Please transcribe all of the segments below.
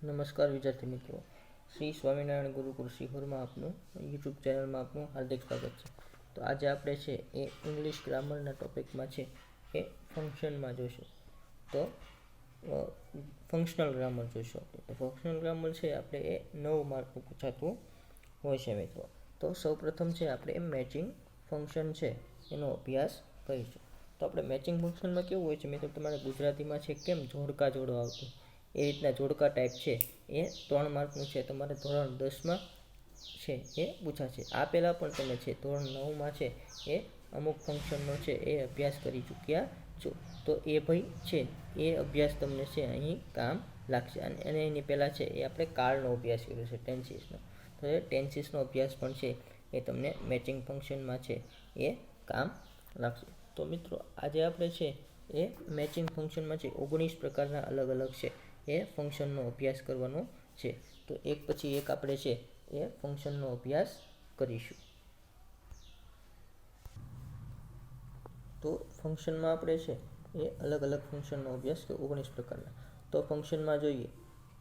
નમસ્કાર વિદ્યાર્થી મિત્રો, શ્રી સ્વામિનારાયણ ગુરુકુળ શિહોરમાં આપનું યુટ્યુબ ચેનલમાં આપનું હાર્દિક સ્વાગત છે. તો આજે આપણે છે એ ઇંગ્લિશ ગ્રામરના ટોપિકમાં છે એ ફંક્શનમાં જોઈશું. તો ફંક્શનલ ગ્રામર જોઈશું. તો ફંક્શનલ ગ્રામર છે આપણે એ 9 માર્કનું પૂછાતું હોય છે મિત્રો. તો સૌપ્રથમ છે આપણે મેચિંગ ફંક્શન છે એનો અભ્યાસ કરીશું. તો આપણે મેચિંગ ફંક્શનમાં કેવું હોય છે મિત્રો, તમારે ગુજરાતીમાં છે કેમ જોડકા જોડો આવતું એ રીતના જોડકા ટાઈપ છે એ 3 માર્કનું છે તમારે ધોરણ 10માં છે એ પૂછાશે. આ પહેલાં પણ તમે છે ધોરણ 9માં છે એ અમુક ફંક્શનનો છે એ અભ્યાસ કરી ચૂક્યા છો. તો એ ભાઈ છે એ અભ્યાસ તમને છે અહીં કામ લાગશે. અને એની પહેલાં છે એ આપણે કાળનો અભ્યાસ કર્યો છે, ટેન્સીસનો. તો એ ટેન્સીસનો અભ્યાસ પણ છે એ તમને મેચિંગ ફંક્શનમાં છે એ કામ લાગશે. તો મિત્રો આજે આપણે છે એ મેચિંગ ફંક્શનમાં છે 19 પ્રકારના અલગ અલગ છે એ ફંક્શનનો અભ્યાસ કરવાનો છે. તો એક પછી એક આપણે છે એ ફંક્શનનો અભ્યાસ કરીશું. તો ફંક્શનમાં આપણે છે એ અલગ અલગ ફંક્શનનો અભ્યાસ 19 પ્રકારના. તો ફંક્શનમાં જોઈએ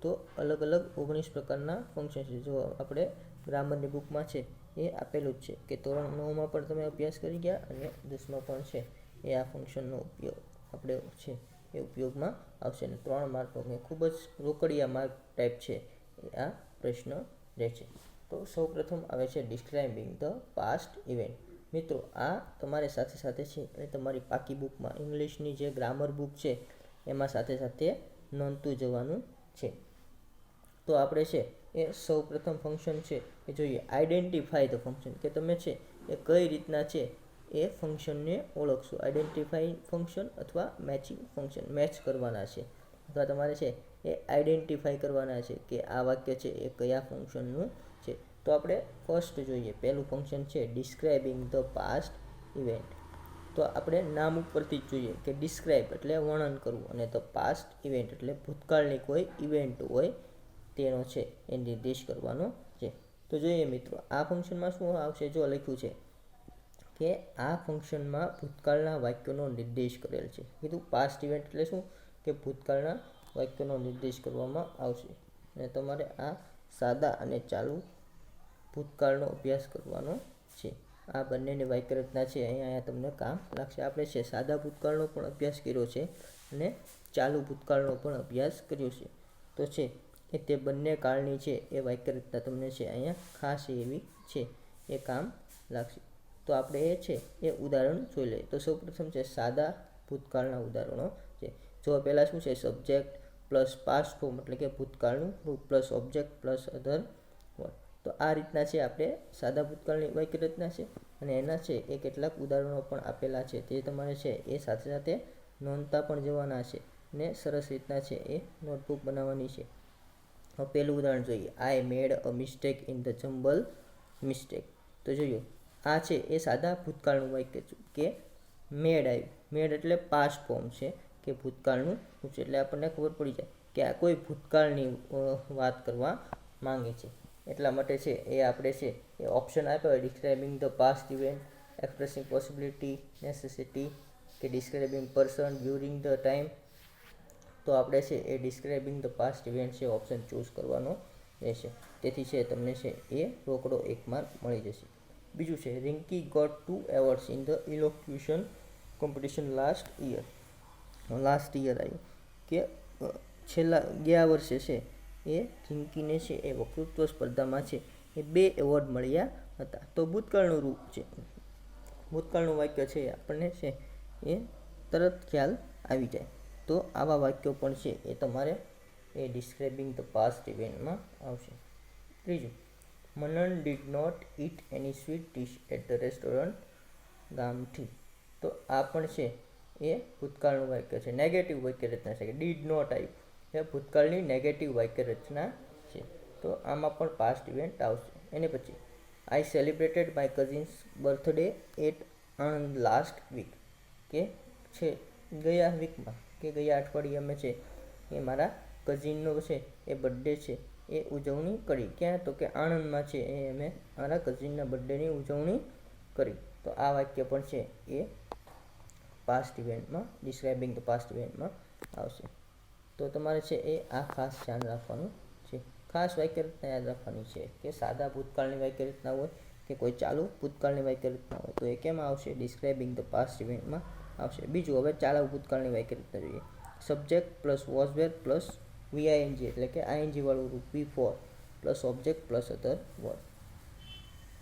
તો અલગ અલગ 19 પ્રકારના ફંક્શન છે. જો આપણે ગ્રામરની બુકમાં છે એ આપેલું જ છે કે ધોરણ 9માં પણ તમે અભ્યાસ કરી ગયા અને 10માં પણ છે એ આ ફંક્શનનો ઉપયોગ આપણે છે એ ઉપયોગમાં આવશે. અને 3 માર્કનો ખૂબ જ રોકડિયા માર્ક ટાઈપ છે એ આ પ્રશ્ન રહે છે. તો સૌપ્રથમ આવે છે ડિસ્ક્રાઇબિંગ ધ પાસ્ટ ઇવેન્ટ. મિત્રો આ તમારે સાથે સાથે છે અને તમારી પાકી બુકમાં ઇંગ્લિશની જે ગ્રામર બુક છે એમાં સાથે સાથે નોંધતું જવાનું છે. તો આપણે છે એ સૌપ્રથમ ફંક્શન છે એ જોઈએ આઈડેન્ટિફાય ધ ફંક્શન, કે તમે છે એ કઈ રીતના છે એ ફંક્શનને ઓળખશો. આઈડેન્ટિફાઈ ફંક્શન અથવા મેચિંગ ફંક્શન મેચ કરવાના છે અથવા તમારે છે એ આઈડેન્ટિફાઈ કરવાના છે કે આ વાક્ય છે એ કયા ફંક્શનનું છે. તો આપણે ફર્સ્ટ જોઈએ, પહેલું ફંક્શન છે ડિસ્ક્રાઇબિંગ ધ પાસ્ટ ઇવેન્ટ. તો આપણે નામ ઉપરથી જ જોઈએ કે ડિસ્ક્રાઇબ એટલે વર્ણન કરવું અને ધ પાસ્ટ ઇવેન્ટ એટલે ભૂતકાળની કોઈ ઇવેન્ટ હોય તેનો છે એ નિર્દેશ કરવાનો છે. તો જોઈએ મિત્રો આ ફંક્શનમાં શું આવશે. જો લખ્યું છે કે આ ફંક્શનમાં ભૂતકાળના વાક્યોનો નિર્દેશ કરેલ છે. કીધું પાસ્ટ ઇવેન્ટ એટલે શું કે ભૂતકાળના વાક્યનો નિર્દેશ કરવામાં આવશે. અને તમારે આ સાદા અને ચાલુ ભૂતકાળનો અભ્યાસ કરવાનો છે. આ બંનેની વાક્ય રચના છે અહીંયા તમને કામ લાગશે. આપણે છે સાદા ભૂતકાળનો પણ અભ્યાસ કર્યો છે અને ચાલુ ભૂતકાળનો પણ અભ્યાસ કર્યો છે. તો છે એ તે બંને કાળની છે એ વાક્ય રચના તમને છે અહીંયા ખાસ એવી છે એ કામ લાગશે. તો આપણે એ છે એ ઉદાહરણ જોઈ લઈએ. તો સૌપ્રથમ છે સાદા ભૂતકાળના ઉદાહરણો છે. જો પહેલાં શું છે સબ્જેક્ટ પ્લસ પાસ્ટ ફોર્મ એટલે કે ભૂતકાળનું રૂપ plus object plus other word. તો આ રીતના છે આપણે સાદા ભૂતકાળની વાક્ય રચના છે અને એના છે એ કેટલાક ઉદાહરણો પણ આપેલા છે તે તમારે છે એ સાથે સાથે નોંધતા પણ જવાના છે ને સરસ રીતના છે એ નોટબુક બનાવવાની છે. હવે પહેલું ઉદાહરણ જોઈએ, I made a mistake in the jumble mistake. તો જોઈએ આ છે એ સાદા ભૂતકાળનું વાક્ય છે કે મેડ આવ્યું. મેડ એટલે પાસ્ટ ફોર્મ છે કે ભૂતકાળનું છે એટલે આપણને ખબર પડી જાય કે આ કોઈ ભૂતકાળની વાત કરવા માંગે છે. એટલા માટે છે એ આપણે છે એ ઓપ્શન આપ્યો હોય describing the past event, expressing possibility, necessity કે describing person during the time. તો આપણે છે એ ડિસ્ક્રાઇબિંગ ધ પાસ્ટ ઇવેન્ટ છે ઓપ્શન ચૂઝ કરવાનો રહેશે. તેથી છે તમને છે એ રોકડો 1 માર્ક મળી જશે. બીજું છે Rinki got 2 awards in the elocution competition last year આવ્યું કે ગયા વર્ષે છે એ રિંકીને છે એ વક્તૃત્વ સ્પર્ધામાં છે એ 2 એવોર્ડ મળ્યા હતા. તો ભૂતકાળનું રૂપ છે, ભૂતકાળનું વાક્ય છે આપણને છે એ તરત ખ્યાલ આવી જાય. તો આવા વાક્યો પણ છે એ તમારે એ ડિસ્ક્રાઇબિંગ ધ પાસ્ટ ઇવેન્ટમાં આવશે. ત્રીજું, Manan did not eat any sweet dish at the restaurant Gamthi. તો આ પણ છે એ ભૂતકાળનું વાક્ય છે, નેગેટિવ વાક્ય રચના છે કે ડીડ નોટ આવ્યું એ ભૂતકાળની નેગેટિવ વાક્ય રચના છે. તો આમાં પણ પાસ્ટ ઇવેન્ટ આવશે. એને પછી I celebrated my cousin's birthday at Anand last week કે છે ગયા વીકમાં કે ગયા અઠવાડિયે અમે છે એ મારા કઝિનનો છે એ બર્થડે છે એ ઉજવણી કરી. ક્યાં? તો કે આણંદમાં છે એ અમે મારા કઝિનના બર્થડેની ઉજવણી કરી. તો આ વાક્ય પણ છે એ પાસ્ટ ઇવેન્ટમાં ડિસ્ક્રાઇબિંગ ધ પાસ્ટ ઇવેન્ટમાં આવશે. તો તમારે છે એ આ ખાસ ધ્યાન રાખવાનું ખાસ વાક્ય રચના યાદ રાખવાની છે કે સાદા ભૂતકાળની વાક્ય રચના હોય કે કોઈ ચાલુ ભૂતકાળની વાક્ય રચના હોય તો એ કેમાં આવશે? ડિસ્ક્રાઇબિંગ ધ પાસ્ટ ઇવેન્ટમાં આવશે. બીજું, હવે ચાલુ ભૂતકાળની વાક્ય રચના જોઈએ. Subject plus was were plus V I N G એટલે કે આઈએનજી વાળું રૂપ before plus object plus other word.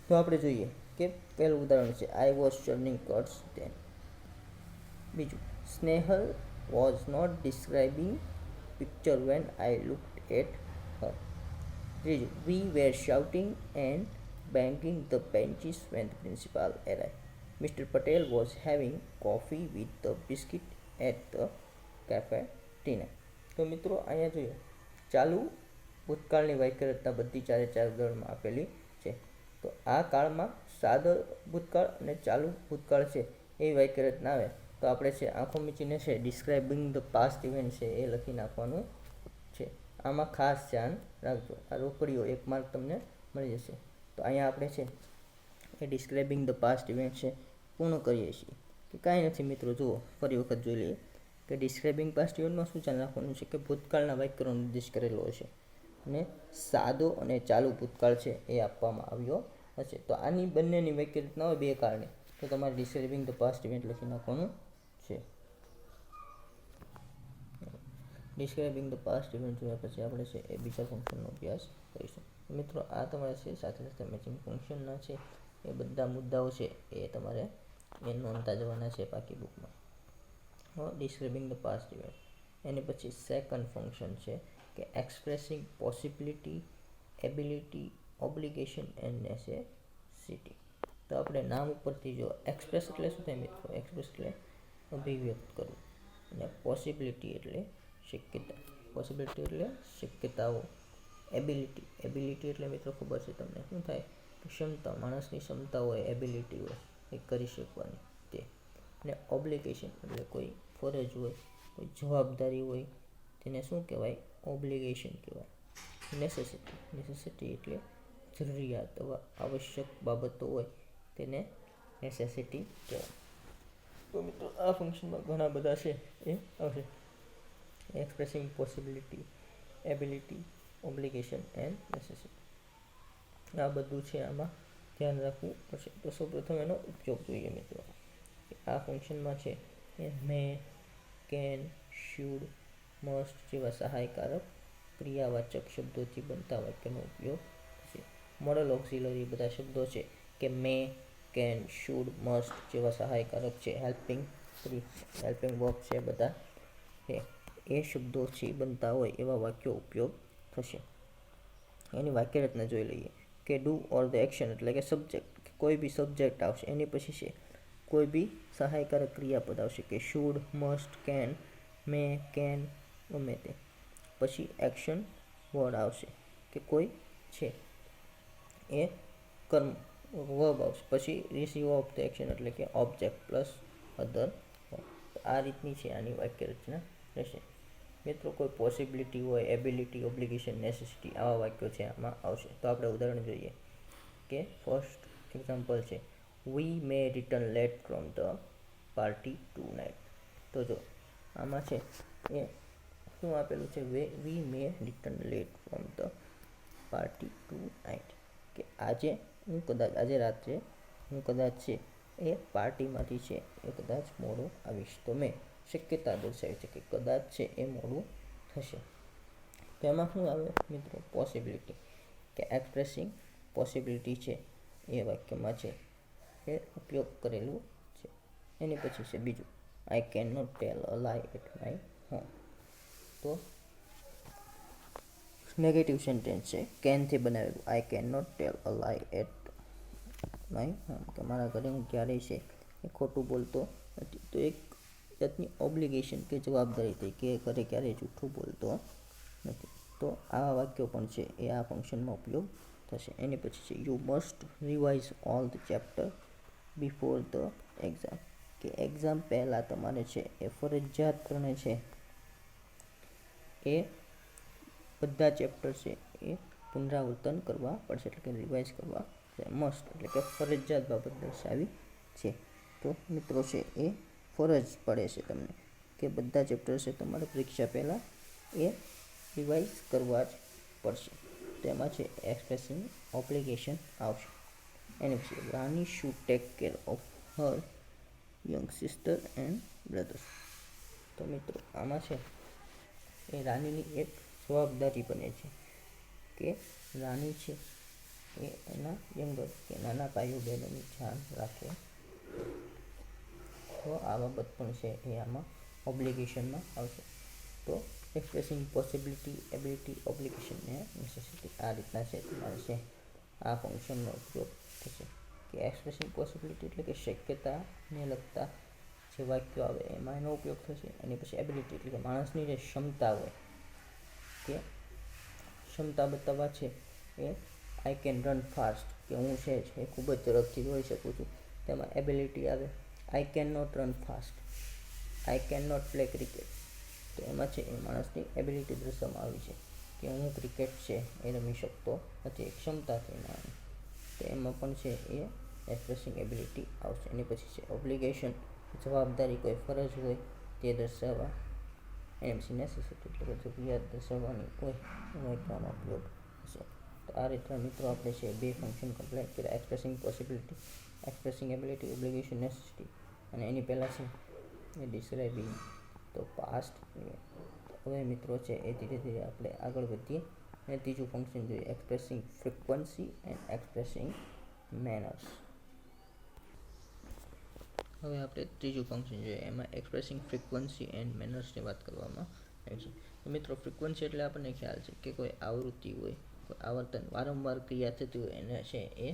તો આપણે જોઈએ કે પહેલું ઉદાહરણ છે I was churning curds then. બીજું, Snehal was not describing picture when I looked at her. ત્રીજું, we were shouting and banging the benches when the principal arrived. Mr. Patel was having coffee with the biscuit at the cafeteria. તો મિત્રો અહીંયા જોઈએ ચાલુ ભૂતકાળની વાક્ય રચના બધી ચારે ચાર ઉદાહરણમાં આપેલી છે. તો આ કાળમાં સાદો ભૂતકાળ અને ચાલુ ભૂતકાળ છે એ વાક્ય રચના આવે તો આપણે છે આંખો મીચીને છે ડિસ્ક્રાઇબિંગ ધ પાસ્ટ ઇવેન્ટ છે એ લખી નાખવાનું છે. આમાં ખાસ ધ્યાન રાખજો. આ રોકડીઓ 1 માર્ક તમને મળી જશે. તો અહીંયા આપણે છે એ ડિસ્ક્રાઇબિંગ ધ પાસ્ટ ઇવેન્ટ છે પૂર્ણ કરીએ છીએ કે કાંઈ નથી મિત્રો. જુઓ ફરી વખત જોઈ લઈએ કે ડિસ્ક્રાઇબિંગ પાસ્ટ ઇવેન્ટમાં શું ધ્યાન રાખવાનું છે કે ભૂતકાળના વાક્યનો નિર્દેશ કરેલો હશે અને સાદો અને ચાલુ ભૂતકાળ છે એ આપવામાં આવ્યો હશે. તો આની બંનેની વાક્ય રચના હોય 2 કાળની તો તમારે ડિસ્ક્રાઇબિંગ ધ પાસ્ટ ઇવેન્ટ લખી નાખવાનું છે. ડિસ્ક્રાઇબિંગ ધ પાસ્ટ ઇવેન્ટ જોયા પછી આપણે છે એ બીજા ફંક્શનનો અભ્યાસ કરીશું. મિત્રો આ તમારે છે સાથે સાથે મેચિંગ ફંક્શનના છે એ બધા મુદ્દાઓ છે એ તમારે એ નોંધતા જવાના છે બાકી બુકમાં. Describing the past event. એની પછી સેકન્ડ ફંક્શન છે કે expressing possibility, ability, obligation and necessity. તો આપણે નામ ઉપરથી જો એક્સપ્રેસ એટલે શું થાય મિત્રો? એક્સપ્રેસ એટલે અભિવ્યક્ત કરવું અને પોસિબિલિટી એટલે શક્યતા. પોસિબિલિટી એટલે શક્યતાઓ. એબિલિટી એટલે મિત્રો ખબર છે તમને શું થાય? ક્ષમતા, માણસની ક્ષમતા હોય, એબિલિટી હોય એ કરી શકવાની તે. અને ઓબ્લિગેશન એટલે કોઈ ફરજ હોય, કોઈ જવાબદારી હોય તેને શું કહેવાય? ઓબ્લિગેશન કહેવાય. નેસેસિટી એટલે જરૂરિયાત અથવા આવશ્યક બાબતો હોય તેને નેસેસિટી કહેવાય. તો મિત્રો આ ફંક્શનમાં ઘણા બધા છે એ આવશે. Expressing possibility, ability, obligation and necessity. આ બધું છે આમાં ધ્યાન રાખવું પડશે. તો સૌપ્રથમ એનો ઉપયોગ જોઈએ મિત્રો. આ ફંક્શનમાં છે એ મે, કેન, શુડ, મસ્ટ જેવા સહાયકારક ક્રિયાવાચક શબ્દોથી બનતા વાક્યનો ઉપયોગ છે. મોડલ ઓક્સિલરી બધા શબ્દો છે કે મે, કેન, શુડ, મસ્ટ જેવા સહાયકારક છે. હેલ્પિંગ વર્બ છે બધા એ શબ્દોથી બનતા હોય એવા વાક્યો ઉપયોગ થશે. એની વાક્ય રચના જોઈ લઈએ કે ડુ ઓર ધ એક્શન એટલે કે સબ્જેક્ટ, કોઈ બી સબ્જેક્ટ આવશે એની પછી છે કોઈ બી સહાયકારક ક્રિયાપદ આવશે કે should, must, can, May, can ગમે તે. પછી એક્શન વર્ડ આવશે કે કોઈ છે એ કર્મ વર્બ આવશે. પછી રિસીવ ઓફ ધ એક્શન એટલે કે ઓબ્જેક્ટ પ્લસ અધર. આ રીતની છે આની વાક્ય રચના રહેશે. મિત્રો કોઈ પોસિબિલિટી હોય, એબિલિટી, ઓબ્લિગેશન, નેસેસિટી આવા વાક્યો છે આમાં આવશે. તો આપણે ઉદાહરણ જોઈએ કે ફર્સ્ટ એક્ઝામ્પલ છે we may return late from the party tonight. તો જો આમાં છે એ શું આપેલું છે? We may return late from the party tonight કે આજે રાત્રે હું કદાચ છે એ પાર્ટીમાંથી છે એ કદાચ મોડું આવીશ. તો મેં શક્યતા દર્શાવી છે કે કદાચ છે એ મોડું થશે. તો એમાં શું આવે મિત્રો? પોસિબિલિટી કે એક્સપ્રેસિંગ પોસિબિલિટી છે એ વાક્યમાં છે એ ઉપયોગ કરેલું છે. એની પછી છે બીજું આઈ કેન નોટ ટેલ અ લાય એટ માય હોમ. તો નેગેટિવ સેન્ટેન્સ છે કેનથી બનાવેલું. આઈ કેન નોટ ટેલ અ લાય એટ માય હોમ કે મારા ઘરે હું ક્યારેય છે એ ખોટું બોલતો નથી. તો એક જાતની ઓબ્લિગેશન કે જવાબદારી થઈ કે ઘરે ક્યારેય જૂઠું બોલતો નથી. તો આવા વાક્યો પણ છે એ આ ફંક્શનમાં ઉપયોગ થશે. એની પછી છે you must revise all the chapter before the exam કે એક્ઝામ પહેલાં તમારે છે એ ફરજિયાતપણે છે એ બધા ચેપ્ટર છે એ પુનરાવર્તન કરવા પડશે એટલે કે રિવાઇઝ કરવા. મસ્ટ એટલે કે ફરજિયાત બાબત દર્શાવી છે. તો મિત્રો છે એ ફરજ પડે છે તમને કે બધા ચેપ્ટર છે તમારે પરીક્ષા પહેલાં એ રિવાઇઝ કરવા જ પડશે. તેમાં છે એક્સપ્રેસિંગ ઓબ્લિગેશન આવશે. એની પછી Rani should take care of her young sister and brothers. તો મિત્રો આમાં છે એ રાનીની એક જવાબદારી બને છે કે રાની છે એ એના યંગર કે નાના ભાઈઓ બહેનોની ધ્યાન રાખે. તો આ બાબત પણ છે એ આમાં ઓબ્લિગેશનમાં આવશે. તો એક્સપ્રેસિંગ પોસિબિલિટી, એબિલિટી, ઓબ્લિગેશન ને નેસેસિટી, આ રીતના છે તમારે છે આ ફંક્શનનો ઉપયોગ થશે. કે એક્સપ્રેસિંગ પોસિબિલિટી એટલે કે શક્યતાને લગતા જે વાક્યો આવે એમાં એનો ઉપયોગ થશે. એની પછી એબિલિટી એટલે કે માણસની જે ક્ષમતા હોય કે ક્ષમતા બતાવવા છે એ આઈ કેન રન ફાસ્ટ, કે હું છે એ ખૂબ જ ઝડપથી દોડી શકું છું. તેમાં એબિલિટી આવે I can not run fast, I can not play cricket. તો એમાં છે એ માણસની એબિલિટી દર્શાવવામાં આવી છે કે હું ક્રિકેટ છે એ રમી શકતો નથી, ક્ષમતાથી ના. તો એમાં પણ છે એ એક્સપ્રેસિંગ એબિલિટી આવશે. એની પછી છે ઓબ્લિગેશન, જવાબદારી, કોઈ ફરજ હોય તે દર્શાવવા. એની પછી નેસેસિટી એટલે કે જરૂરિયાત દર્શાવવાની કોઈ વાક્યનો ઉપયોગ થશે. તો આ રીતે મિત્રો આપણે છે બે ફંક્શન કમ્પ્લીટ કર્યા, expressing possibility, expressing ability, obligation, necessity. અને એની પહેલાં છે એ ડિસ્ક્રાઇબિંગ તો પાસ્ટ. હવે મિત્રો છે એ ધીરે ધીરે આપણે આગળ વધીએ અને ત્રીજું ફંક્શન જોઈએ, expressing frequency and expressing manners. હવે આપણે ત્રીજું ફંક્શન જોઈએ, એમાં એક્સપ્રેસિંગ ફ્રીક્વન્સી એન્ડ મેનર્સની વાત કરવામાં આવી છે. તો મિત્રો ફ્રીક્વન્સી એટલે આપણને ખ્યાલ છે કે કોઈ આવૃત્તિ હોય, કોઈ આવર્તન, વારંવાર ક્રિયા થતી હોય એને છે એ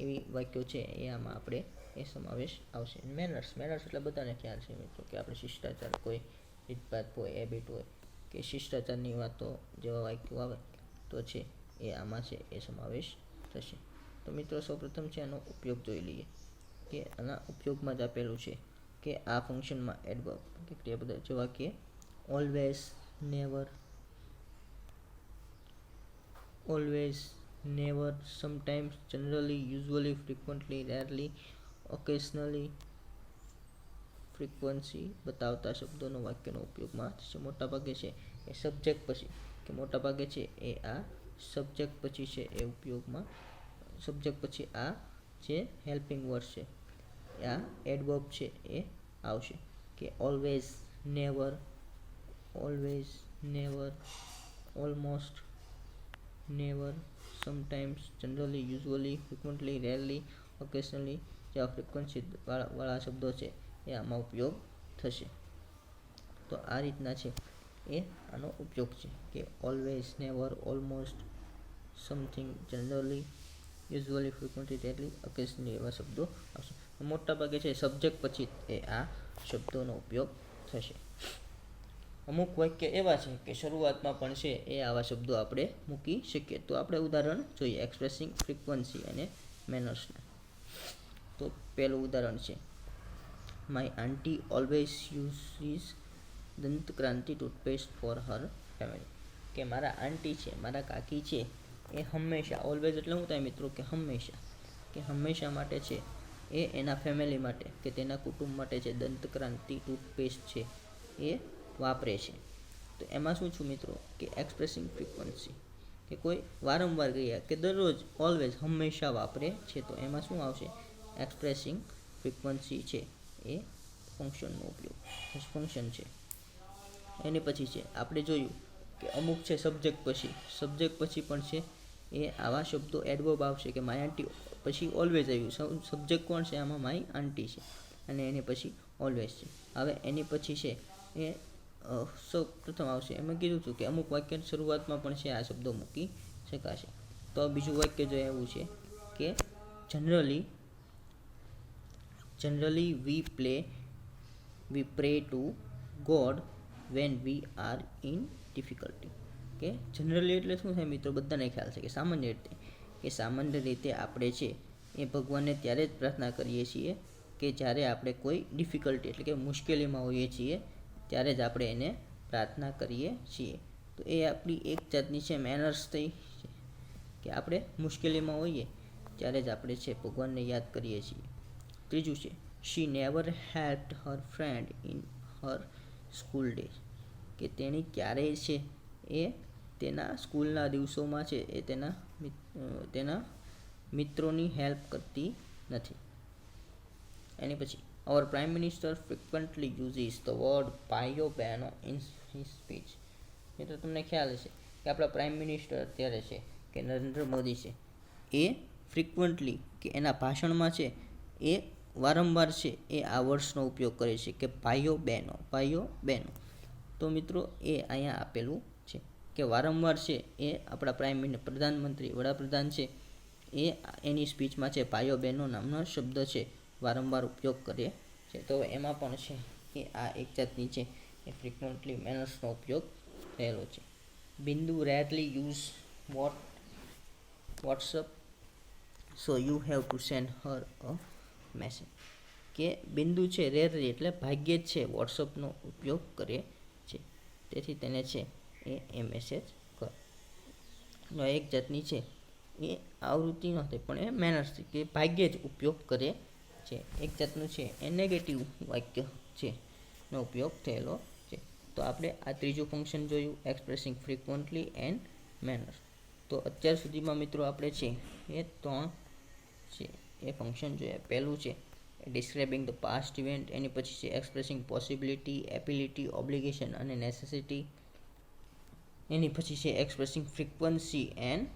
એવી વાક્યો છે એ આમાં આપણે એ સમાવેશ આવશે. મેનર્સ, મેનર્સ એટલે બધાને ખ્યાલ છે મિત્રો કે આપણે શિષ્ટાચાર, કોઈ રીતભાત હોય, હેબિટ હોય કે શિષ્ટાચારની વાતો જેવા વાક્યો આવે તો છે એ આમાં છે એ સમાવેશ થશે. તો મિત્રો સૌપ્રથમ છે એનો ઉપયોગ જોઈ લઈએ કે આના ઉપયોગમાં જ આપેલું છે કે આ ફંક્શનમાં એડવર્બ કે ક્રિયાપદ જેવા કે always, never, always, never, sometimes, generally, usually, frequently, rarely, occasionally, frequency બતાવતા શબ્દોનો વાક્યનો ઉપયોગમાં થશે. મોટાભાગે છે એ સબ્જેક્ટ પછી કે મોટાભાગે છે એ આ સબ્જેક્ટ પછી છે એ ઉપયોગમાં, સબ્જેક્ટ પછી આ જે હેલ્પિંગ વર્ડ છે આ એડવર્બ છે એ આવશે કે always, never, always, never, almost, never, sometimes, generally, usually, frequently, rarely, occasionally જેવા ફ્રીક્વન્સી વાળા શબ્દો છે એ આમાં ઉપયોગ થશે. તો આ રીતના છે એ આનો ઉપયોગ છે કે always, never, almost, something, generally, usually, frequently, rarely, occasionally એવા શબ્દો આવશે. મોટાભાગે છે સબ્જેક્ટ પછી એ આ શબ્દોનો ઉપયોગ થશે. અમુક વાક્ય એવા છે કે શરૂઆતમાં પણ છે એ આવા શબ્દો આપણે મૂકી શકીએ. તો આપણે ઉદાહરણ જોઈએ એક્સપ્રેસિંગ ફ્રીક્વન્સી અને મેનર્સના. તો પહેલું ઉદાહરણ છે my aunty always uses Dantkanti toothpaste for her family. કે મારા આંટી છે, મારા કાકી છે એ હંમેશા, ઓલવેઝ એટલે શું થાય મિત્રો કે હંમેશા, કે હંમેશા માટે છે એ એના ફેમિલી માટે કે તેના કુટુંબ માટે છે દંતક્રાંતિ ટૂથપેસ્ટ છે એ વાપરે છે. તો એમાં શું છું મિત્રો કે એક્સપ્રેસિંગ ફ્રીક્વન્સી કે કોઈ વારંવાર ક્રિયા કે દરરોજ, ઓલવેઝ, હંમેશા વાપરે છે. તો એમાં શું આવશે એક્સપ્રેસિંગ ફ્રીક્વન્સી છે એ ફંક્શનનો ઉપયોગ, ફંક્શન છે. એની પછી છે આપણે જોયું કે અમુક છે સબ્જેક્ટ પછી પણ છે એ આવા શબ્દો એડવર્બ આવશે કે માય આંટી પછી ઓલવેઝ આવ્યું, સબ્જેક્ટ કોણ છે આમાં માય આંટી છે અને એની પછી ઓલવેઝ છે. હવે એની પછી છે એ સૌ પ્રથમ આવશે એમાં કીધું હતું કે અમુક વાક્યની શરૂઆતમાં પણ છે આ શબ્દો મૂકી શકાશે. તો બીજું વાક્ય જો એવું છે કે generally we pray to God when we are in difficulty. કે જનરલી એટલે શું થાય મિત્રો બધાને ખ્યાલ છે કે સામાન્ય રીતે આપણે છે એ ભગવાનને ત્યારે જ પ્રાર્થના કરીએ છીએ કે જ્યારે આપણે કોઈ ડિફિકલ્ટી એટલે કે મુશ્કેલીમાં હોઈએ છીએ ત્યારે જ આપણે એને પ્રાર્થના કરીએ છીએ. તો એ આપણી એક જાતની છે મેનર્સ થઈ છે કે આપણે મુશ્કેલીમાં હોઈએ ત્યારે જ આપણે છે ભગવાનને યાદ કરીએ છીએ. ત્રીજું છે she never helped her friend in her school days. કે તેણી ક્યારેય છે એ તેના સ્કૂલના દિવસોમાં છે એ તેના મિત્રોની હેલ્પ કરતી નથી. એની પછી our prime minister frequently uses the word ભાઈઓ બહેનો in his speech. એ તો તમને ખ્યાલ હશે કે આપણા પ્રાઇમ મિનિસ્ટર અત્યારે છે કે નરેન્દ્ર મોદી છે એ ફ્રિકવન્ટલી કે એના ભાષણમાં છે એ વારંવાર છે એ આ વર્ડ્સનો ઉપયોગ કરે છે કે ભાઈઓ બહેનો. તો મિત્રો એ અહીંયા આપેલું છે કે વારંવાર છે એ આપણા પ્રધાનમંત્રી વડાપ્રધાન છે એ એની સ્પીચમાં છે ભાઈઓ બહેનો નામનો શબ્દ છે વારંવાર ઉપયોગ કરે છે. તો એમાં પણ છે એ આ એક જાતની છે એ ફ્રિકવન્ટલી મેનર્સનો ઉપયોગ થયેલો છે. બિંદુ rarely use WhatsApp, so you have to send her a message. કે બિંદુ છે રેરલી એટલે ભાગ્યે જ છે વોટ્સઅપનો ઉપયોગ કરે છે, તેથી તેને છે એ મેસેજ કર. એક જાતની છે એ આવૃત્તિ નથી પણ એ મેનર્સથી કે ભાગ્યે જ ઉપયોગ કરે છે. એક જાતનું છે એ નેગેટિવ વાક્ય છે નો ઉપયોગ થયેલો છે. તો આપણે આ ત્રીજું ફંક્શન જોયું, એક્સપ્રેસિંગ ફ્રિકવન્ટલી એન્ડ મેનર્સ. તો અત્યાર સુધીમાં મિત્રો આપણે છે એ 3 છે એ ફંક્શન જોયા. પહેલું છે ડિસ્ક્રાઇબિંગ ધ પાસ્ટ ઇવેન્ટ, એની પછી છે એક્સપ્રેસિંગ પોસિબિલિટી, એબિલિટી, ઓબ્લિગેશન અને નેસેસિટી, એની પછી છે એક્સપ્રેસિંગ ફ્રીક્વન્સી એન્ડ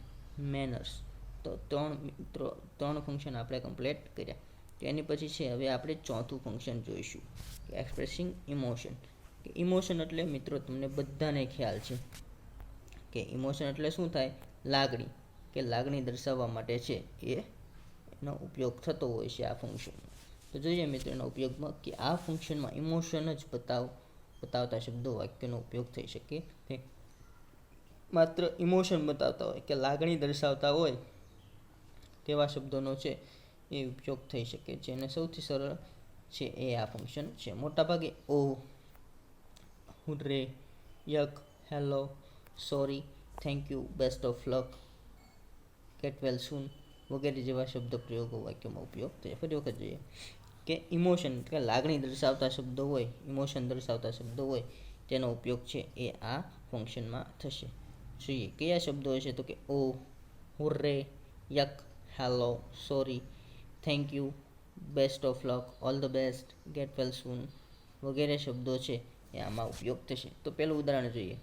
મેનર્સ. તો 3 ફંક્શન આપણે કમ્પ્લીટ કર્યા. તો એની પછી છે હવે આપણે ચોથું ફંક્શન જોઈશું કે એક્સપ્રેસિંગ ઇમોશન. કે ઇમોશન એટલે મિત્રો તમને બધાને ખ્યાલ છે કે ઇમોશન એટલે શું થાય, લાગણી, કે લાગણી દર્શાવવા માટે છે એનો ઉપયોગ થતો હોય છે આ ફંક્શનમાં. તો જોઈએ મિત્રો એના ઉપયોગમાં કે આ ફંક્શનમાં ઇમોશન જ બતાવતા શબ્દો વાક્યનો ઉપયોગ થઈ શકે છે. માત્ર ઇમોશન બતાવતા હોય કે લાગણી દર્શાવતા હોય તેવા શબ્દોનો છે એ ઉપયોગ થઈ શકે છે. અને સૌથી સરળ છે એ આ ફંક્શન છે. મોટાભાગે oh, hurray, yuck, hello, sorry, thank you, best of luck, get well soon વગેરે જેવા શબ્દ પ્રયોગો વાક્યોમાં ઉપયોગ થાય. ફરી વખત જોઈએ કે ઇમોશન એટલે લાગણી દર્શાવતા શબ્દો હોય, ઇમોશન દર્શાવતા શબ્દો હોય તેનો ઉપયોગ છે એ આ ફંક્શનમાં થશે. જોઈએ કયા શબ્દો હશે, તો કે oh, hurray, yuck, hello, sorry, thank you, best of luck, all the best, get well soon વગેરે શબ્દો છે એ આમાં ઉપયોગ થશે. તો પહેલું ઉદાહરણ જોઈએ.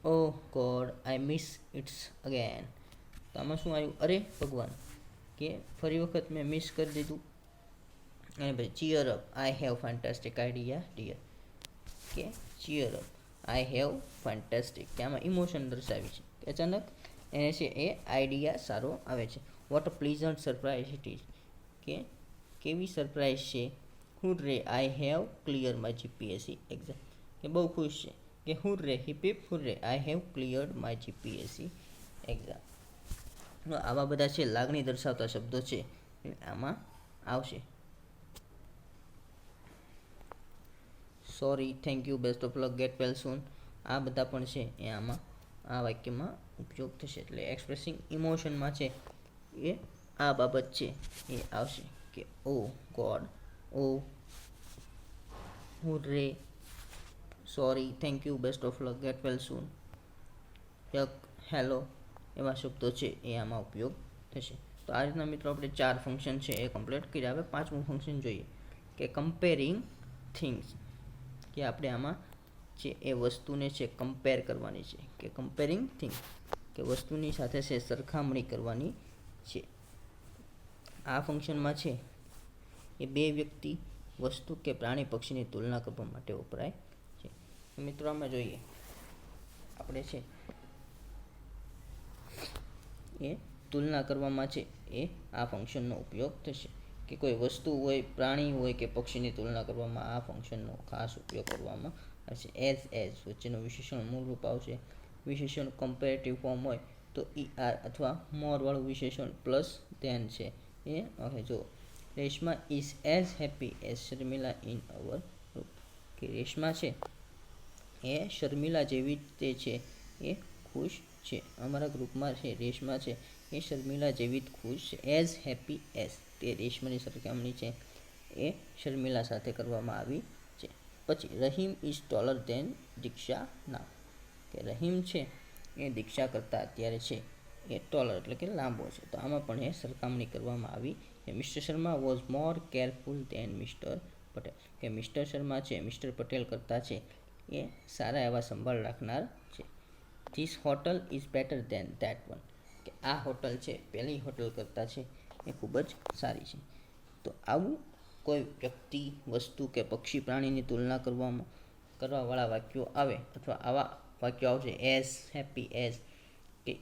Oh God, I miss its again. તો આમાં શું આવ્યું, અરે ભગવાન, કે ફરી વખત મેં મિસ કરી દીધું. અને પછી cheer up, I have fantastic idea dear. કે cheer up, I have fantastic, કે આમાં ઇમોશન દર્શાવી છે કે અચાનક એને છે એ આઈડિયા સારો આવે છે. What a pleasant surprise it is, કે કેવી સરપ્રાઇઝ છે. Hurray, I have clear my GPSC exam, કે બહુ ખુશ છે કે hurray, hip hip hurray, I have cleared my GPSC exam. આવા બધા છે લાગણી દર્શાવતા શબ્દો છે આમાં આવશે. Sorry, thank you, best of luck, get well soon, આ બધા પણ છે એ આમાં આ વાક્યમાં ઉપયોગ થશે. એટલે એક્સપ્રેસિંગ ઇમોશનમાં છે એ આ બાબત છે એ આવશે કે oh God, oh, hurray, sorry, thank you, best of luck, get well soon, yuck, hello એવા શબ્દો છે એ આમાં ઉપયોગ થશે. તો આ રીતના મિત્રો આપણે 4 ફંક્શન છે એ કમ્પ્લીટ કર્યા. હવે 5મું ફંક્શન જોઈએ કે કમ્પેરિંગ થિંગ્સ, કે આપણે આમાં જે એ વસ્તુને છે કમ્પેર કરવાની છે, કે કમ્પેરિંગ થિંગ્સ કે વસ્તુની સાથે છે સરખામણી કરવાની છે. આ ફંક્શનમાં છે એ 2 વ્યક્તિ, વસ્તુ કે પ્રાણી, પક્ષીની તુલના કરવા માટે વપરાય છે. મિત્રો આમાં જોઈએ આપણે છે એ તુલના કરવામાં છે એ આ ફંક્શનનો ઉપયોગ થશે. કે કોઈ વસ્તુ હોય, પ્રાણી હોય કે પક્ષીની તુલના કરવામાં આ ફંક્શનનો ખાસ ઉપયોગ કરવામાં આવશે. એઝ વચ્ચેનો વિશેષણ મૂળરૂપ આવશે. વિશેષણ કમ્પેરેટિવ ફોર્મ હોય તો ER અથવા મોર વાળું વિશેષણ પ્લસ ધેન છે એ હવે જો Reshma is as happy as Sharmila in our group, કે રેશમા છે એ શર્મિલા જેવી તે છે એ ખુશ છે. અમારા ગ્રુપમાં છે રેશમા છે એ શર્મિલા જેવી જ ખુશ છે. એઝ હેપી એઝ, તે રેશમાની સરખામણી છે એ શર્મિલા સાથે કરવામાં આવી છે. પછી રહીમ ઇઝ ટોલર ધેન દીક્ષા નાવ, કે રહીમ છે એ દીક્ષા કરતાં અત્યારે છે એ ટોલર એટલે કે લાંબો છે. તો આમાં પણ એ સરખામણી કરવામાં આવી કે mister Sharma was more careful than mister Patel, કે મિસ્ટર શર્મા છે મિસ્ટર પટેલ કરતાં છે એ સારા એવા સંભાળ રાખનાર છે. This hotel is better than that one, કે આ હોટલ છે પહેલી હોટલ કરતાં છે એ ખૂબ જ સારી છે. તો આવું કોઈ વ્યક્તિ, વસ્તુ કે પક્ષી, પ્રાણીની તુલના કરવાવાળા વાક્યો આવે અથવા આવા વાક્યો આવશે એઝ, હેપી એઝ, કે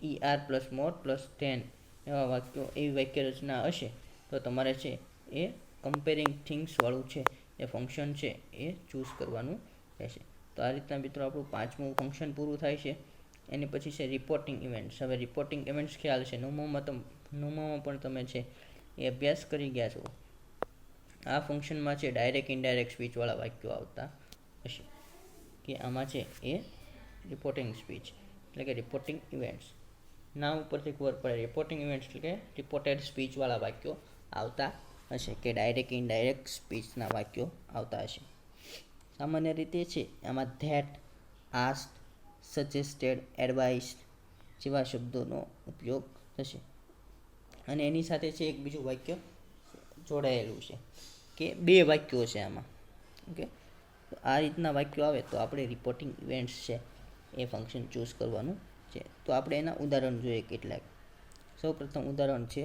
પ્લસ મોર પ્લસ ધેન, એવા વાક્યો, એવી વાક્ય રચના હશે તો તમારે છે એ કમ્પેરિંગ થિંગ્સવાળું છે એ ફંક્શન છે એ ચૂઝ કરવાનું રહેશે. તો આ રીતના મિત્રો આપણું 5મું ફંક્શન પૂરું થાય છે. એની પછી છે રિપોર્ટિંગ ઇવેન્ટ્સ. હવે રિપોર્ટિંગ ઇવેન્ટ્સ ખ્યાલ છે, નવમામાં પણ તમે છે એ અભ્યાસ કરી ગયા છો. આ ફંક્શનમાં છે ડાયરેક્ટ ઇનડાયરેક્ટ સ્પીચવાળા વાક્યો આવતા હશે, કે આમાં છે એ રિપોર્ટિંગ સ્પીચ એટલે કે રિપોર્ટિંગ ઇવેન્ટ્સ. નામ ઉપરથી ખબર પડે રિપોર્ટિંગ ઇવેન્ટ્સ એટલે કે રિપોર્ટેડ સ્પીચવાળા વાક્યો આવતા હશે, કે ડાયરેક્ટ ઇનડાયરેક્ટ સ્પીચના વાક્યો આવતા હશે. સામાન્ય રીતે છે આમાં ધેટ, આસ્ક્ડ, સજેસ્ટેડ, એડવાઇસ્ડ જેવા શબ્દોનો ઉપયોગ થશે. અને એની સાથે છે એક બીજું વાક્ય જોડાયેલું છે, કે 2 વાક્યો છે આમાં. ઓકે, તો આ રીતના વાક્યો આવે તો આપણે રિપોર્ટિંગ ઇવેન્ટ્સ છે એ ફંક્શન ચૂઝ કરવાનું છે. તો આપણે એના ઉદાહરણ જોઈએ કેટલાક. સૌપ્રથમ ઉદાહરણ છે,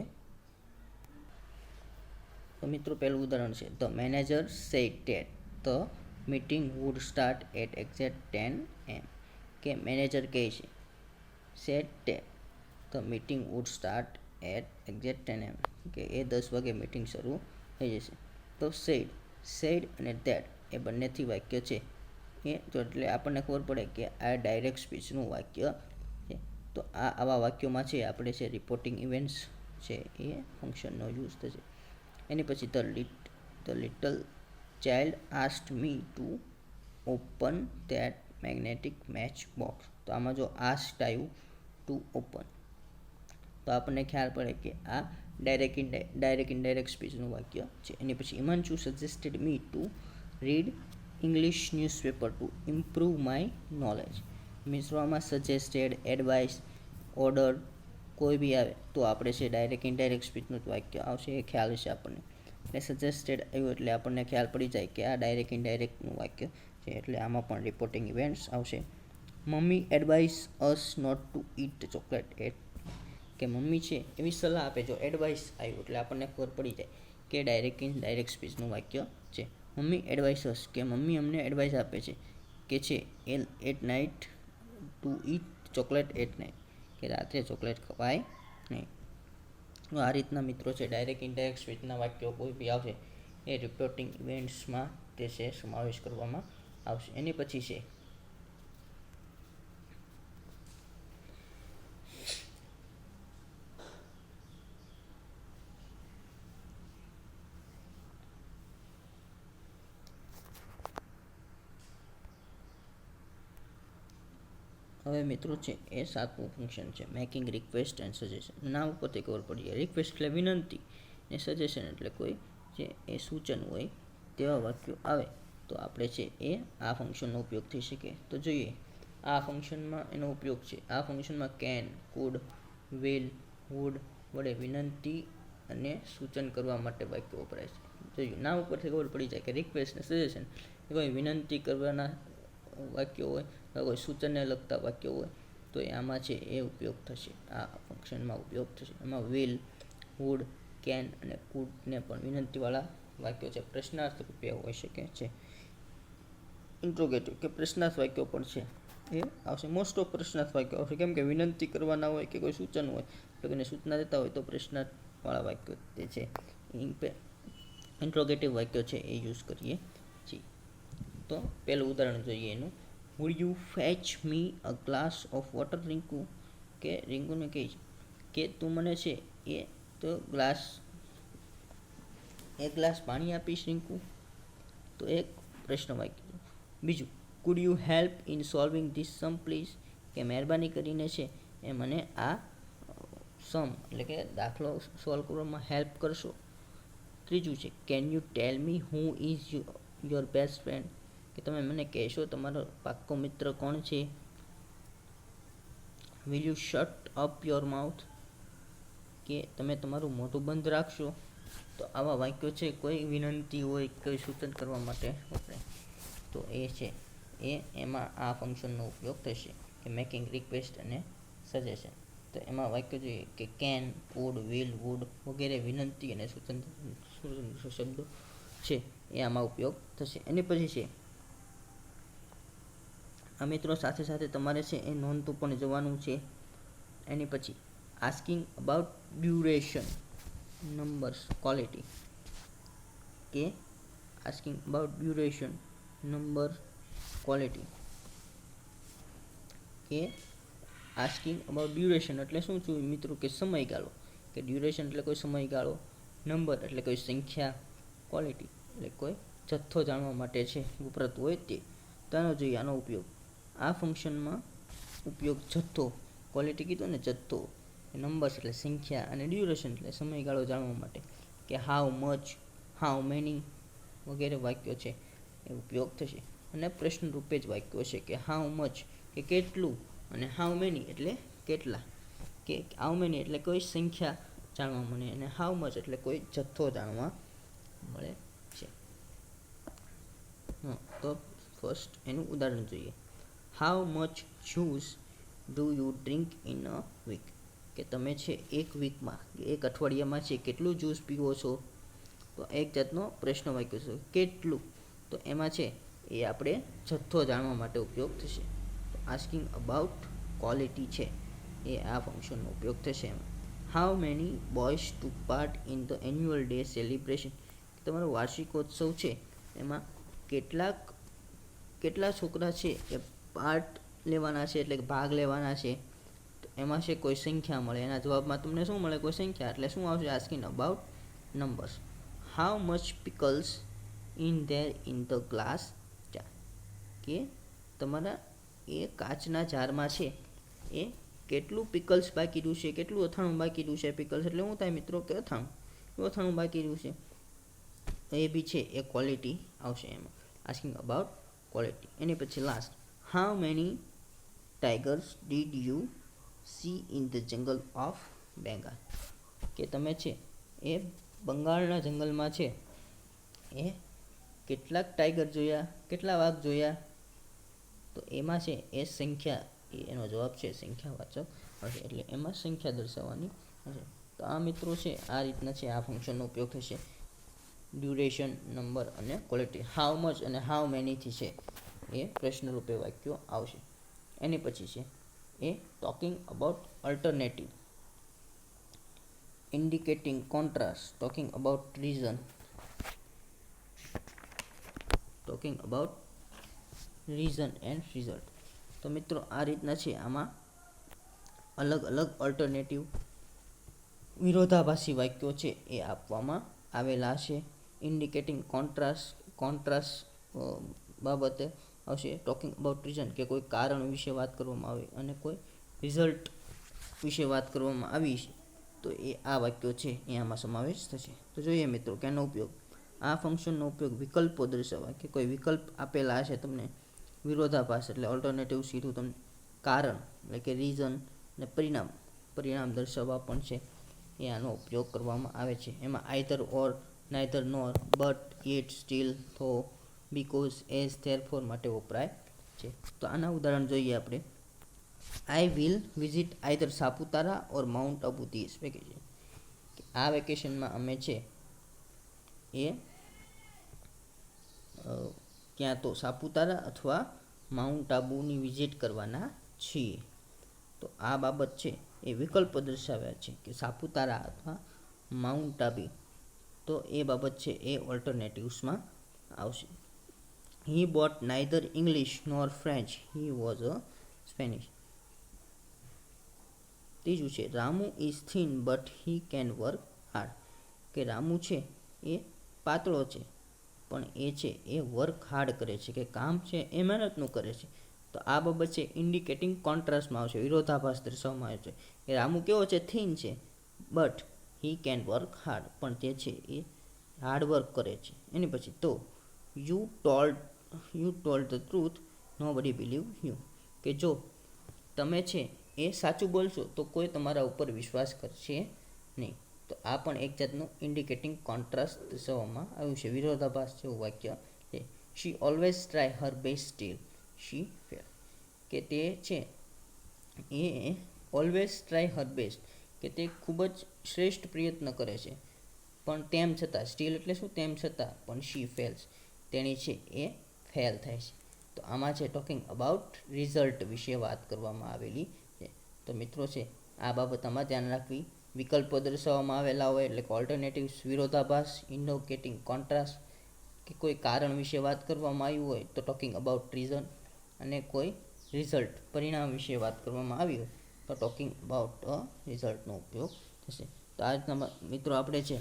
તો મિત્રો પહેલું ઉદાહરણ છે the manager said that the meeting would start at exact 10 AM, કે મેનેજર કહે છે said that the meeting would start at exact 10 AM, કે એ 10 વાગે મીટિંગ શરૂ થઈ જશે. તો સેડ અને ધેટ એ બંનેથી વાક્ય છે એ તો એટલે આપણને ખબર પડે કે આ ડાયરેક્ટ સ્પીચનું વાક્ય છે. તો આવા વાક્યોમાં છે આપણે છે રિપોર્ટિંગ ઇવેન્ટ્સ છે એ ફંક્શનનો યુઝ થશે. એની પછી the little child asked me to open that magnetic match box. તો આમાં જો આસ્ક્ડ આવ્યું ટુ ઓપન તો આપણને ખ્યાલ પડે કે આ ડાયરેક્ટ ઇનડાયરેક્ટ સ્પીચનું વાક્ય છે. એની પછી Himanshu suggested me to read English newspaper to improve my knowledge. મિત્રો આમાં સજેસ્ટેડ, એડવાઇસ, ઓર્ડર કોઈ બી આવે તો આપણે છે ડાયરેક્ટ ઇનડાયરેક્ટ સ્પીચનું વાક્ય આવશે એ ખ્યાલ હશે આપણને. એટલે સજેસ્ટેડ આવ્યું એટલે આપણને ખ્યાલ પડી જાય કે આ ડાયરેક્ટ ઇનડાયરેક્ટનું વાક્ય છે, એટલે આમાં પણ રિપોર્ટિંગ ઇવેન્ટ્સ આવશે. Mummy advice us not to eat chocolate at, કે મમ્મી છે એવી સલાહ આપે. જો એડવાઇસ આવ્યું એટલે આપણને ખબર પડી જાય કે ડાયરેક્ટ ઇનડાયરેક્ટ સ્પીચનું વાક્ય છે. મમ્મી એડવાઇસ અસ, કે મમ્મી અમને એડવાઇસ આપે છે કે છે at night to eat chocolate at night, કે રાત્રે ચોકલેટ ખવાય નહીં. આ રીતના મિત્રો છે ડાયરેક્ટ ઇનડાયરેક્ટ સ્પીચના વાક્યો કોઈ બી આવશે એ રિપોર્ટિંગ ઇવેન્ટ્સમાં તે છે સમાવેશ કરવામાં આવશે. એની પછી છે હવે મિત્રો છે એ 7મું ફંક્શન છે મેકિંગ રિક્વેસ્ટ એન્ડ સજેશન. નામ ઉપરથી ખબર પડી જાય રિક્વેસ્ટ એટલે વિનંતી ને સજેશન એટલે કોઈ જે એ સૂચન હોય તેવા વાક્યો આવે તો આપણે છે એ આ ફંક્શનનો ઉપયોગ થઈ શકે. તો જોઈએ આ ફંક્શનમાં એનો ઉપયોગ છે. આ ફંક્શનમાં કેન, કુડ, વિલ, વુડ વડે વિનંતી અને સૂચન કરવા માટે વાક્યો વપરાય છે. જોઈએ નામ ઉપરથી ખબર પડી જાય કે રિક્વેસ્ટ અને સજેશન એ કોઈ વિનંતી કરવાના વાક્યો હોય, કોઈ સૂચનને લગતા વાક્યો હોય તો એ આમાં છે એ ઉપયોગ થશે, આ ફંક્શનમાં ઉપયોગ થશે. એમાં વિલ, વુડ, કેન અને કુડને પણ વિનંતીવાળા વાક્યો છે. પ્રશ્નાર્થ રૂપે હોઈ શકે છે. ઇન્ટ્રોગેટિવ કે પ્રશ્નાર્થ વાક્યો પણ છે એ આવશે. મોસ્ટ ઓફ પ્રશ્નાર્થ વાક્યો આવશે, કેમ કે વિનંતી કરવાના હોય કે કોઈ સૂચન હોય તો એને સૂચના દેતા હોય તો પ્રશ્નાર્થવાળા વાક્યો તે છે ઇન્ટ્રોગેટિવ વાક્યો છે એ યુઝ કરીએ છીએ. તો પહેલું ઉદાહરણ જોઈએ એનું. Would you fetch me a glass of water Rinku, કે રિંકુને કહે છે કે તું મને છે એ તો એક ગ્લાસ પાણી આપીશ રિંકુ, તો એક પ્રશ્ન વાક્ય. બીજું could you help in solving this sum please, કે મહેરબાની કરીને છે એ મને આ સમ એટલે કે દાખલો સોલ્વ કરવામાં હેલ્પ કરશો. ત્રીજું છે can you tell me who is your best friend, કે તમે મને કહેશો તમારો પાક્કો મિત્ર કોણ છે. Will you shut up your mouth, કે તમે તમારું મોઢું બંધ રાખશો. તો આવા વાક્યો છે કોઈ વિનંતી હોય, કોઈ સૂચન કરવા માટે વપરાય, તો એ છે એમાં આ ફંક્શનનો ઉપયોગ થશે, કે મેકિંગ રિક્વેસ્ટ અને સજેશન. તો એમાં વાક્ય જોઈએ કે કેન, કુડ, વિલ, વુડ વગેરે વિનંતી અને સૂચન શબ્દો છે એ આમાં ઉપયોગ થશે. એની પછી છે આ મિત્રો સાથે સાથે તમારે છે એ નોંધતું પણ જવાનું છે. એની પછી asking about duration, numbers, quality, કે asking about duration, number, quality, કે આસ્કિંગ અબાઉટ ડ્યુરેશન એટલે શું છું મિત્રો, કે સમયગાળો, કે ડ્યુરેશન એટલે કોઈ સમયગાળો, નંબર એટલે કોઈ સંખ્યા, ક્વોલિટી એટલે કોઈ જથ્થો જાણવા માટે છે વપરાતું હોય તે. તો આનો જોઈએ આનો ઉપયોગ. આ ફંક્શનમાં ઉપયોગ જથ્થો, ક્વોલિટી કીધું ને જથ્થો, નંબર્સ એટલે સંખ્યા, અને ડ્યુરેશન એટલે સમયગાળો જાણવા માટે, કે હાઉ મચ, હાઉ મેની વગેરે વાક્યો છે એ ઉપયોગ થશે. અને પ્રશ્ન રૂપે જ વાક્યો છે, કે હાઉ મચ કે કેટલું, અને હાઉ મેની એટલે કેટલા, કે હાઉ મેની એટલે કોઈ સંખ્યા જાણવા મળે, અને હાઉ મચ એટલે કોઈ જથ્થો જાણવા મળે છે. તો ફર્સ્ટ એનું ઉદાહરણ જોઈએ. How much juice do you drink in a week, કે તમે છે એક વીકમાં, એક અઠવાડિયામાં છે કેટલું જ્યુસ પીવો છો. તો એક જાતનો પ્રશ્ન વાક્ય છે, કેટલું, તો એમાં છે એ આપણે જથ્થો જાણવા માટે ઉપયોગ થશે. તો આસ્કિંગ અબાઉટ ક્વોલિટી છે એ આ ફંક્શનનો ઉપયોગ થશે. એમાં how many boys to part in the annual day celebration, તમારો વાર્ષિકોત્સવ છે એમાં કેટલા છોકરા છે એ પાર્ટ લેવાના છે, એટલે ભાગ લેવાના છે. તો એમાં છે કોઈ સંખ્યા મળે, એના જવાબમાં તમને શું મળે, કોઈ સંખ્યા, એટલે શું આવશે, asking about numbers. How much પિકલ્સ in their in the glass jar, કે તમારા એ કાચના જારમાં છે એ કેટલું પિકલ્સ બાકી રહ્યું છે, કેટલું અથાણું બાકી રહ્યું છે. પિકલ્સ એટલે શું થાય મિત્રો, કે અથાણું બાકી રહ્યું છે. એ બી છે એ ક્વોલિટી આવશે એમાં, આસ્કિંગ અબાઉટ ક્વોલિટી. એની પછી last, how many tigers did you see in the jungle of Bengal, કે તમે છે એ બંગાળના જંગલમાં છે એ કેટલાક ટાઈગર જોયા, કેટલા વાઘ જોયા. તો એમાં છે એ સંખ્યા, એનો જવાબ છે સંખ્યાવાચક હશે, એટલે એમાં સંખ્યા દર્શાવવાની હશે. તો આ મિત્રો છે આ રીતના છે આ ફંક્શનનો ઉપયોગ થશે. ડ્યુરેશન, નંબર અને ક્વોલિટી, હાઉ મચ અને હાઉ મેનીથી છે એ પ્રશ્ન રૂપે વાક્યો આવશે. એની પછી છે એ talking about alternative, indicating contrast, talking about reason, talking about reason and result. તો મિત્રો આ રીતના છે આમાં અલગ અલગ અલ્ટરનેટિવ વિરોધાભાસી વાક્યો છે એ આપવામાં આવેલા છે. ઇન્ડિકેટિંગ કોન્ટ્રાસ્ટ બાબતે આવશે. ટોકિંગ અબાઉટ રીઝન કે કોઈ કારણ વિશે વાત કરવામાં આવે, અને કોઈ રિઝલ્ટ વિશે વાત કરવામાં આવી છે, તો એ આ વાક્યો છે એ આમાં સમાવેશ થશે. તો જોઈએ મિત્રો કે આનો ઉપયોગ. આ ફંક્શનનો ઉપયોગ વિકલ્પો દર્શાવવા, કે કોઈ વિકલ્પ આપેલા હશે તમને, વિરોધાભાસ એટલે ઓલ્ટરનેટિવ સીધું તમને, કારણ એટલે કે રીઝન, અને પરિણામ દર્શાવવા પણ છે એ આનો ઉપયોગ કરવામાં આવે છે. એમાં either or, neither nor, but, it, still, though, because, as, therefore માટે વપરાય છે. તો આના ઉદાહરણ જોઈએ આપણે. I will visit either Saputara or mount Abu this vacation, આ વેકેશનમાં અમે છે એ ક્યાં તો સાપુતારા અથવા માઉન્ટ આબુની વિઝિટ કરવાના છીએ. તો આ બાબત છે એ વિકલ્પો દર્શાવ્યા છે, કે સાપુતારા અથવા માઉન્ટ આબુ. તો એ બાબત છે એ ઓલ્ટરનેટિવ્સમાં આવશે. He bought neither English nor French, he was a Spanish. ત્રીજું છે Ramu is thin but he can work hard, કે રામુ છે એ પાતળો છે પણ એ છે એ વર્ક હાર્ડ કરે છે, કે કામ છે એ મહેનતનું કરે છે. તો આ બાબત છે ઇન્ડિકેટિંગ કોન્ટ્રાસ્ટમાં આવશે, વિરોધાભાસ દર્શાવવામાં આવે છે. કે રામુ કેવો છે, થીન છે, but he can work hard, પણ તે છે એ હાર્ડવર્ક કરે છે. એની પછી તો યુ ટોલ્ડ ધ ટ્રુથ નો બડી બિલીવ યુ, કે જો તમે છે એ સાચું બોલશો તો કોઈ તમારા ઉપર વિશ્વાસ કરશે નહીં. તો આ પણ એક જાતનું ઇન્ડિકેટિંગ કોન્ટ્રાસ્ટ દર્શાવવામાં આવ્યું છે, વિરોધાભાસ જેવું વાક્ય છે. શી ઓલવેઝ ટ્રાય હર બેસ્ટ સ્ટીલ શી ફેલ, કે તે છે એ ઓલવેઝ ટ્રાય હર બેસ્ટ, કે તે ખૂબ જ શ્રેષ્ઠ પ્રયત્ન કરે છે, પણ તેમ છતાં, સ્ટીલ એટલે શું, તેમ છતાં, પણ શી ફેલ્સ, તેણી છે એ ફેલ થાય છે. તો આમાં છે ટોકિંગ અબાઉટ રિઝલ્ટ વિશે વાત કરવામાં આવેલી છે. તો મિત્રો છે આ બાબતમાં ધ્યાન રાખવી. વિકલ્પો દર્શાવવામાં આવેલા હોય એટલે કે ઓલ્ટરનેટિવ્સ, વિરોધાભાસ, ઇન્ડિકેટિંગ કોન્ટ્રાસ્ટ, કે કોઈ કારણ વિશે વાત કરવામાં આવ્યું હોય તો ટોકિંગ અબાઉટ રીઝન, અને કોઈ રિઝલ્ટ પરિણામ વિશે વાત કરવામાં આવી હોય તો ટોકિંગ અબાઉટ અ રિઝલ્ટનો ઉપયોગ થશે. તો આ રીતના મિત્રો આપણે છે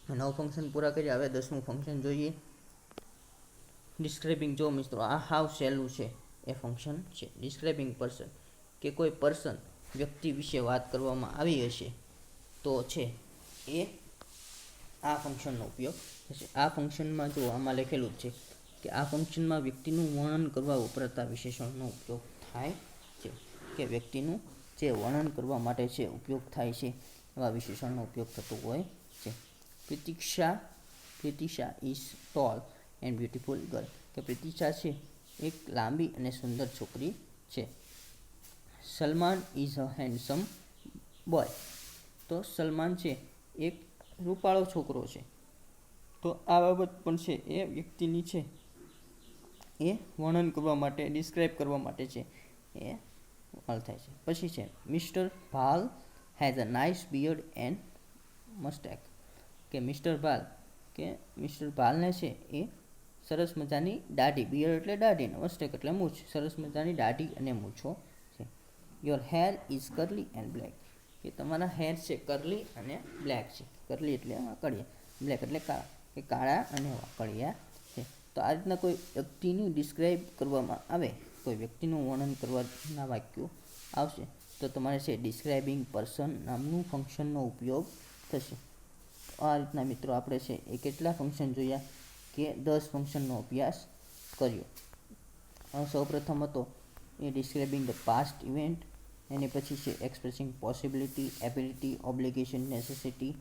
9 ફંક્શન પૂરા કર્યા. હવે 10મું ફંક્શન જોઈએ. ડિસ્ક્રાઇબિંગ. જો મિત્રો આ હાવ સહેલું છે એ ફંક્શન છે. ડિસ્ક્રાઇબિંગ પર્સન, કે કોઈ પર્સન વ્યક્તિ વિશે વાત કરવામાં આવી હશે તો છે એ આ ફંક્શનનો ઉપયોગ થશે. આ ફંક્શનમાં જો આમાં લખેલું જ છે કે આ ફંક્શનમાં વ્યક્તિનું વર્ણન કરવા વપરાતા વિશેષણનો ઉપયોગ થાય છે, કે વ્યક્તિનું જે વર્ણન કરવા માટે છે ઉપયોગ થાય છે એવા વિશેષણનો ઉપયોગ થતો હોય છે. Pratisha is tall and beautiful girl, કે પ્રતિશા છે એક લાંબી અને સુંદર છોકરી છે. Salman is a handsome boy, તો સલમાન છે એક રૂપાળો છોકરો છે. તો આ બાબત પણ છે એ વ્યક્તિની છે એ વર્ણન કરવા માટે, ડિસ્ક્રાઇબ કરવા માટે છે એ વાલ થાય છે. પછી છે mister Bhal has a nice beard and moustache, કે મિસ્ટર ભાલને છે એ સરસ મજાની દાઢી, બિયર્ડ એટલે દાઢી, મસ્ટેક એટલે મૂછ, સરસ મજાની દાઢી અને મૂછો છે. Your hair is curly and black, કે તમારા હેર છે કર્લી અને બ્લેક છે. કર્લી એટલે વાકડિયા, બ્લેક એટલે કાળા, કે કાળા અને વાકડિયા છે. તો આ રીતના કોઈ વ્યક્તિનું ડિસ્ક્રાઇબ કરવામાં આવે, કોઈ વ્યક્તિનું વર્ણન કરવાના વાક્યો આવશે તો તમારે છે ડિસ્ક્રાઇબિંગ પર્સન નામનું ફંક્શનનો ઉપયોગ થશે. આ રીતના મિત્રો આપણે છે એ કેટલા ફંક્શન જોયા, કે 10 ફંક્શનનો અભ્યાસ કર્યો. સૌપ્રથમ હતો એ ડિસ્ક્રાઇબિંગ ધ પાસ્ટ ઇવેન્ટ, એની પછી છે expressing possibility, ability, obligation, necessity.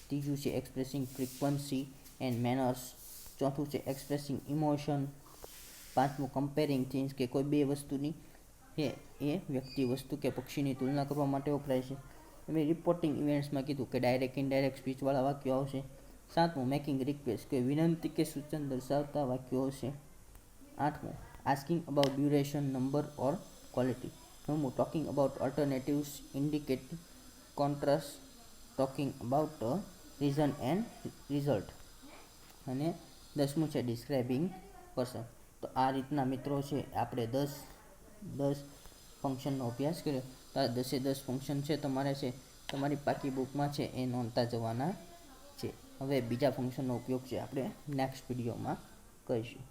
ત્રીજું છે એક્સપ્રેસિંગ ફ્રીક્વન્સી એન્ડ મેનર્સ. ચોથું છે એક્સપ્રેસિંગ ઇમોશન. પાંચમું કમ્પેરિંગ થિંગ્સ, કે કોઈ બે વસ્તુની એ વ્યક્તિ, વસ્તુ કે પક્ષીની તુલના કરવા માટે વપરાય છે. હવે રિપોર્ટિંગ ઇવેન્ટ્સમાં કીધું કે ડાયરેક્ટ ઇનડાયરેક્ટ સ્પીચવાળા વાક્યો આવશે. સાતમું મેકિંગ રિક્વેસ્ટ, કે વિનંતી કે સૂચન દર્શાવતા વાક્યો આવશે. આઠમું asking about duration, number or quality. નવમું talking about alternatives, indicating contrast, talking about reason and result. અને 10મું છે ડિસ્ક્રાઇબિંગ પર્સન. તો આ રીતના મિત્રો છે આપણે 10 ફંક્શનનો અભ્યાસ કર્યો. તો આ 10 ફંક્શન છે તમારે છે તમારી પાકી બુકમાં છે એ નોંધતા જવાના છે. હવે બીજા ફંક્શનનો ઉપયોગ છે આપણે નેક્સ્ટ વિડીયોમાં કરીશું.